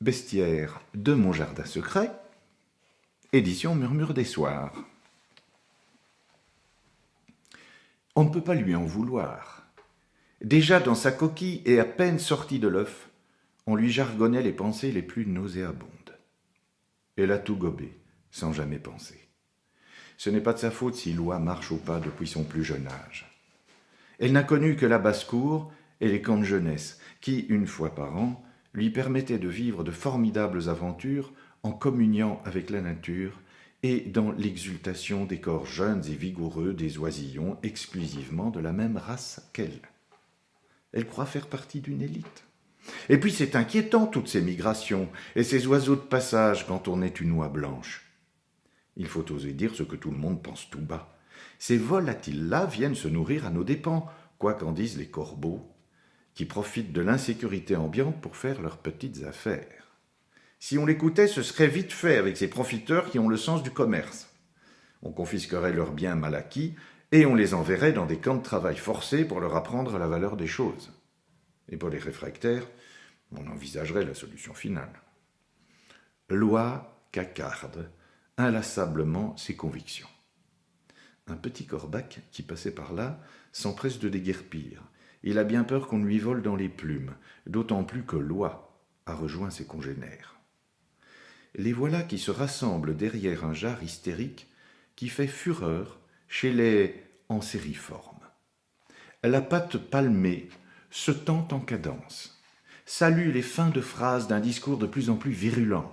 Bestiaire de mon jardin secret, édition Murmure des soirs. On ne peut pas lui en vouloir. Déjà dans sa coquille et à peine sorti de l'œuf, on lui jargonnait les pensées les plus nauséabondes. Elle a tout gobé, sans jamais penser. Ce n'est pas de sa faute si Loi marche au pas depuis son plus jeune âge. Elle n'a connu que la basse-cour et les camps de jeunesse, qui, une fois par an, lui permettaient de vivre de formidables aventures en communiant avec la nature et dans l'exultation des corps jeunes et vigoureux des oisillons exclusivement de la même race qu'elle. Elle croit faire partie d'une élite. Et puis c'est inquiétant toutes ces migrations et ces oiseaux de passage quand on est une oie blanche. Il faut oser dire ce que tout le monde pense tout bas. Ces volatiles-là viennent se nourrir à nos dépens, quoi qu'en disent les corbeaux, qui profitent de l'insécurité ambiante pour faire leurs petites affaires. Si on l'écoutait, ce serait vite fait avec ces profiteurs qui ont le sens du commerce. On confisquerait leurs biens mal acquis et on les enverrait dans des camps de travail forcés pour leur apprendre la valeur des choses. Et pour les réfractaires, on envisagerait la solution finale. Loi cacarde inlassablement ses convictions. Un petit corbac qui passait par là s'empresse de déguerpir. Il a bien peur qu'on lui vole dans les plumes, d'autant plus que Loi a rejoint ses congénères. Les voilà qui se rassemblent derrière un jar hystérique qui fait fureur chez les ansériformes. La patte palmée se tend en cadence, salue les fins de phrases d'un discours de plus en plus virulent.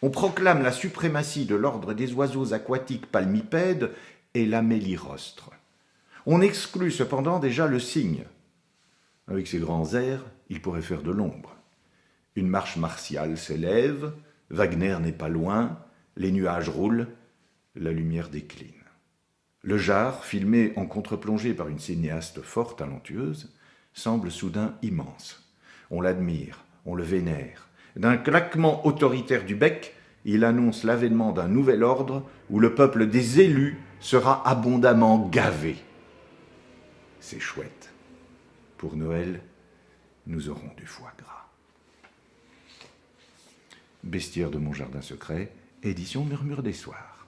On proclame la suprématie de l'ordre des oiseaux aquatiques palmipèdes et l'amélirostre. On exclut cependant déjà le cygne. Avec ses grands airs, il pourrait faire de l'ombre. Une marche martiale s'élève, Wagner n'est pas loin, les nuages roulent, la lumière décline. Le jar, filmé en contre-plongée par une cinéaste fort talentueuse, semble soudain immense. On l'admire, on le vénère. D'un claquement autoritaire du bec, il annonce l'avènement d'un nouvel ordre où le peuple des élus sera abondamment gavé. C'est chouette. Pour Noël, nous aurons du foie gras. Bestiaire de mon jardin secret, édition Murmure des soirs.